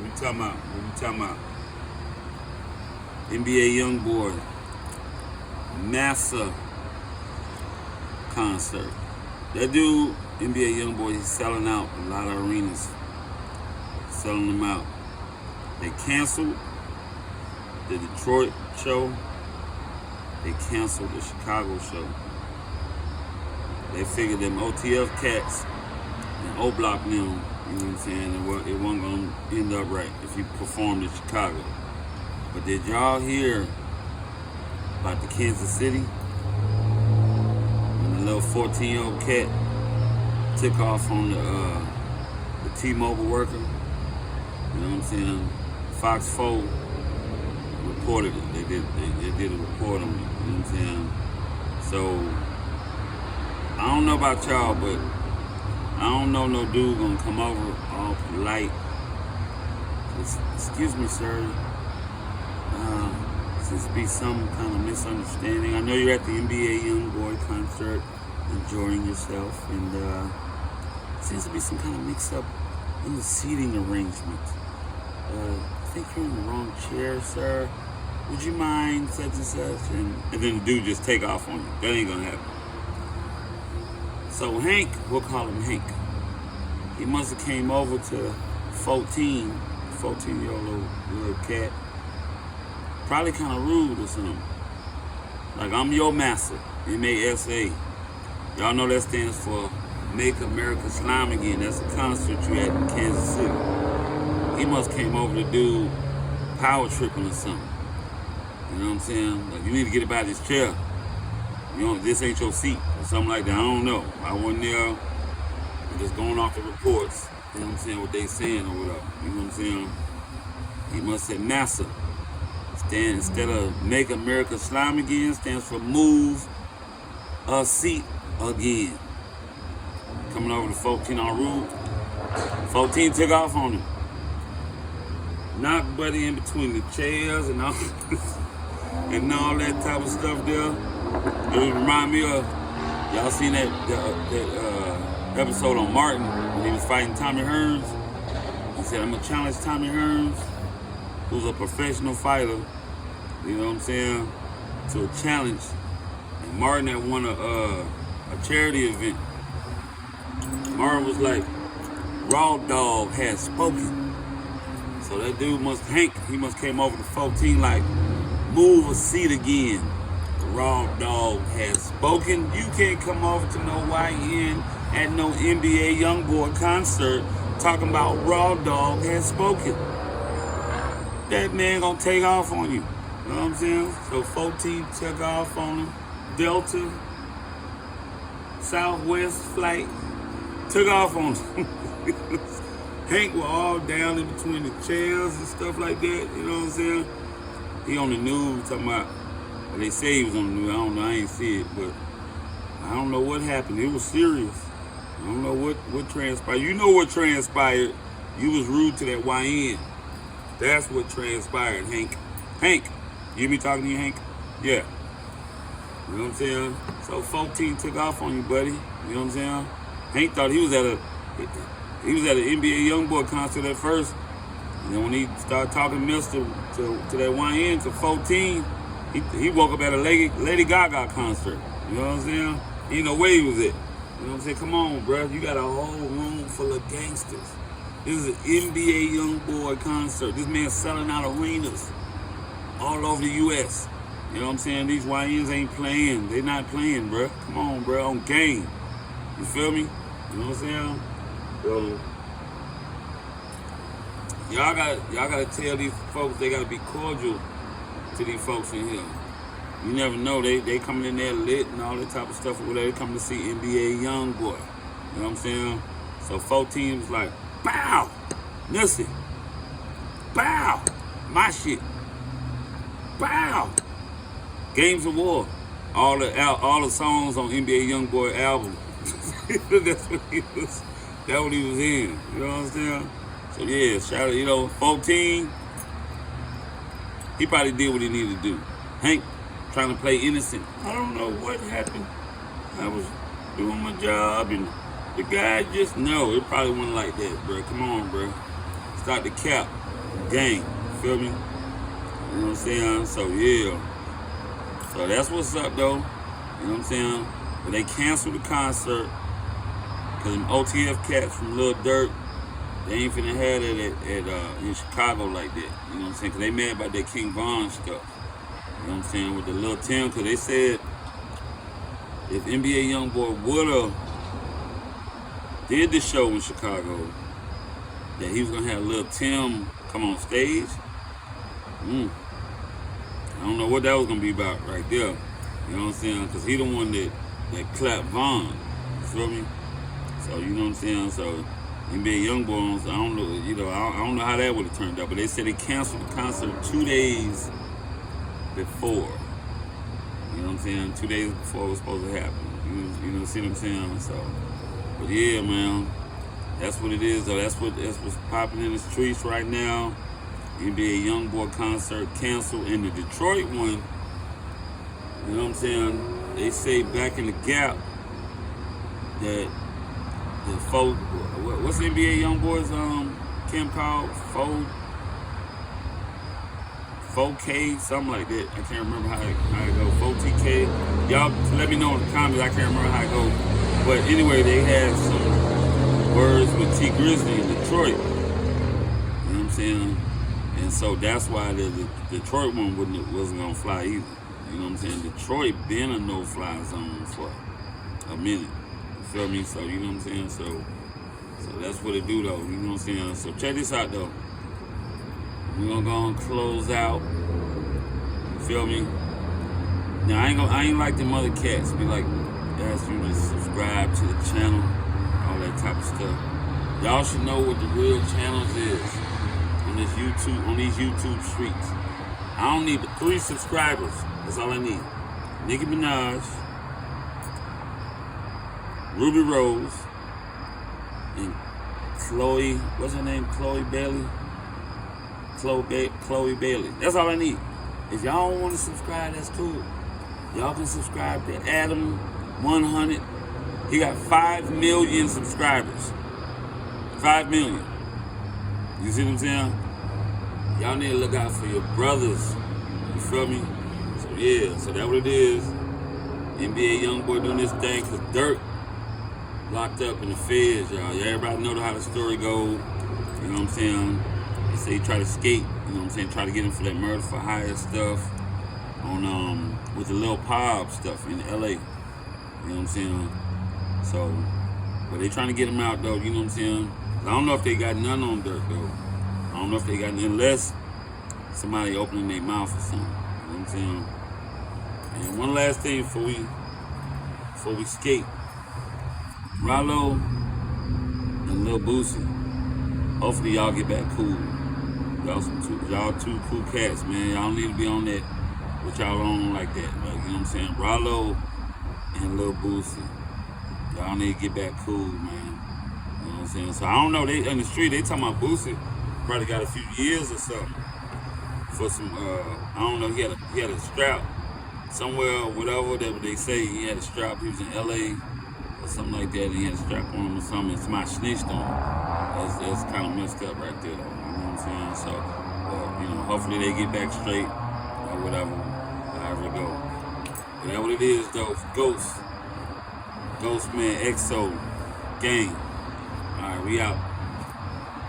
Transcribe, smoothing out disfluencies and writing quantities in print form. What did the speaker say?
What we talking about? What we talking about? NBA YoungBoy Massa concert. That dude, NBA YoungBoy, he's selling out a lot of arenas. Selling them out. They canceled the Detroit show. They canceled the Chicago show. They figured them OTF cats and O-Block them, you know what I'm saying, it wasn't going to end up right if you performed in Chicago. But did y'all hear about the Kansas City? When the little 14-year-old cat took off on the T-Mobile worker? You know what I'm saying? Fox 4 reported it. They did a report on it. You know what I'm saying? So, I don't know about y'all, but I don't know no dude gonna come over all polite. Excuse me, sir. Seems to be some kind of misunderstanding. I know you're at the NBA YoungBoy concert, enjoying yourself, and seems to be some kind of mix-up in the seating arrangement. I think you're in the wrong chair, sir. Would you mind such and such? And then the dude just take off on you. That ain't gonna happen. So Hank, we'll call him Hank. He must have came over to 14-year-old little cat. Probably kind of rude or something. Like, I'm your master, M-A-S-A. Y'all know that stands for Make America Slime Again. That's a concert you had in Kansas City. He must came over to do power tripping or something. You know what I'm saying? Like, you need to get up out of this chair. You know, this ain't your seat or something like that. I don't know. I wasn't there. I'm just going off the reports. You know what I'm saying? What they saying or whatever. You know what I'm saying? He must say NASA. Instead of Make America Slime Again, stands for Move a Seat Again. Coming over to 14 on route. 14 took off on him. Knocked Buddy in between the chairs and all, and all that type of stuff there. It remind me of, y'all seen that episode on Martin when he was fighting Tommy Hearns? He said, I'm gonna challenge Tommy Hearns, who's a professional fighter, you know what I'm saying, to a challenge. And Martin had won a charity event. Martin was like, Raw Dog has spoken. So that dude he must came over to 14 like, move a seat again. The Raw Dog has spoken. You can't come over to no YN at no NBA YoungBoy concert talking about Raw Dog has spoken. That man gonna take off on you. You know what I'm saying? So 14 took off on him. Delta, Southwest flight, took off on him. Hank was all down in between the chairs and stuff like that, you know what I'm saying? He on the news talking about, well, they say he was on the news, I don't know, I ain't see it, but I don't know what happened. It was serious. I don't know what transpired. You know what transpired. You was rude to that YN. That's what transpired, Hank. Hank, you hear me talking to you, Hank? Yeah. You know what I'm saying? So 14 took off on you, buddy. You know what I'm saying? Hank thought he was at an NBA YoungBoy concert at first. And then when he started talking mess to that YN, to 14, he woke up at a Lady Gaga concert. You know what I'm saying? He didn't know where he was at. You know what I'm saying? Come on, bro. You got a whole room full of gangsters. This is an NBA YoungBoy concert. This man's selling out arenas all over the U.S. You know what I'm saying? These YNs ain't playing. They not playing, bro. Come on, bro. On game. You feel me? You know what I'm saying? So, y'all gotta tell these folks they gotta be cordial to these folks in here. You never know, they coming in there lit and all that type of stuff or whatever. They coming to see NBA YoungBoy. You know what I'm saying? So 14 was like, bow! Listen. Bow! My shit. Bow! Games of War. All the songs on NBA YoungBoy album. That's what he was. That's what he was in. You know what I'm saying? So yeah, shout out, 14. He probably did what he needed to do. Hank trying to play innocent. I don't know what happened. I was doing my job and the guy just, no, it probably wasn't like that, bro. Come on, bro. Start the cap. gang. Feel me? You know what I'm saying? So yeah. So that's what's up though. You know what I'm saying? But they canceled the concert because them OTF cats from Lil Durk, they ain't finna have that in Chicago like that. You know what I'm saying? Because they mad about that King Von stuff. You know what I'm saying? With the Lil Tim, because they said if NBA YoungBoy would've did the show in Chicago, that he was gonna have Lil Tim come on stage. I don't know what that was gonna be about right there. You know what I'm saying? Because he the one that clapped Von. You feel me? So you know what I'm saying? So NBA YoungBoy, I don't know, you know, I don't know how that would have turned out, but they said they canceled the concert 2 days before. You know what I'm saying? 2 days before it was supposed to happen. You know, see what I'm saying? So, but yeah, man, that's what it is though. That's what's popping in the streets right now. NBA YoungBoy concert canceled, and the Detroit one. You know what I'm saying? They say back in the Gap that the what's the NBA YoungBoy's camp called? 4K, something like that. I can't remember how it go. 4TK. Y'all let me know in the comments. I can't remember how it go. But anyway, they had some words with T Grizzly in Detroit. You know what I'm saying? And so that's why the Detroit one wasn't gonna fly either. You know what I'm saying? Detroit been a no-fly zone for a minute. You feel me? So you know what I'm saying? So that's what it do though. You know what I'm saying? So check this out though. We're gonna go and close out. You feel me? Now I ain't like them other cats. Be like, ask you to subscribe to the channel, all that type of stuff. Y'all should know what the real channels is on these YouTube streets. I don't need but 3 subscribers. That's all I need. Nicki Minaj, Ruby Rose, and Chloe, what's her name? Chloe Bailey. That's all I need. If y'all don't want to subscribe, that's cool. Y'all can subscribe to Adam 100. He got 5 million subscribers. 5 million. You see what I'm saying? Y'all need to look out for your brothers. You feel me? So yeah, so that's what it is. NBA YoungBoy doing this thing because Durk locked up in the feds, y'all. Everybody know how the story go. You know what I'm saying? They say he tried to escape. You know what I'm saying? Try to get him for that murder for hire stuff on with the Lil Pop stuff in LA. You know what I'm saying? So, but they trying to get him out though. You know what I'm saying? I don't know if they got none on Durk though. I don't know if they got none unless somebody opening their mouth or something. You know what I'm saying? And one last thing before we skate. Rollo and Lil Boosie. Hopefully y'all get back cool. Y'all two cool cats, man. Y'all need to be on that with y'all on like that. Like, you know what I'm saying? Rollo and Lil Boosie. Y'all need to get back cool, man. You know what I'm saying? So I don't know. They in the street, they talking about Boosie probably got a few years or something for some. I don't know. He had a strap somewhere, whatever that they say. He had a strap. He was in LA or something like that. And he had a strap on him or something. And somebody snitched on him. That's kind of messed up right there, though. You know what I'm saying? So, you know, hopefully they get back straight or whatever, however it go. But that's what it is, though. Ghostman X.O. gang. All right, we out.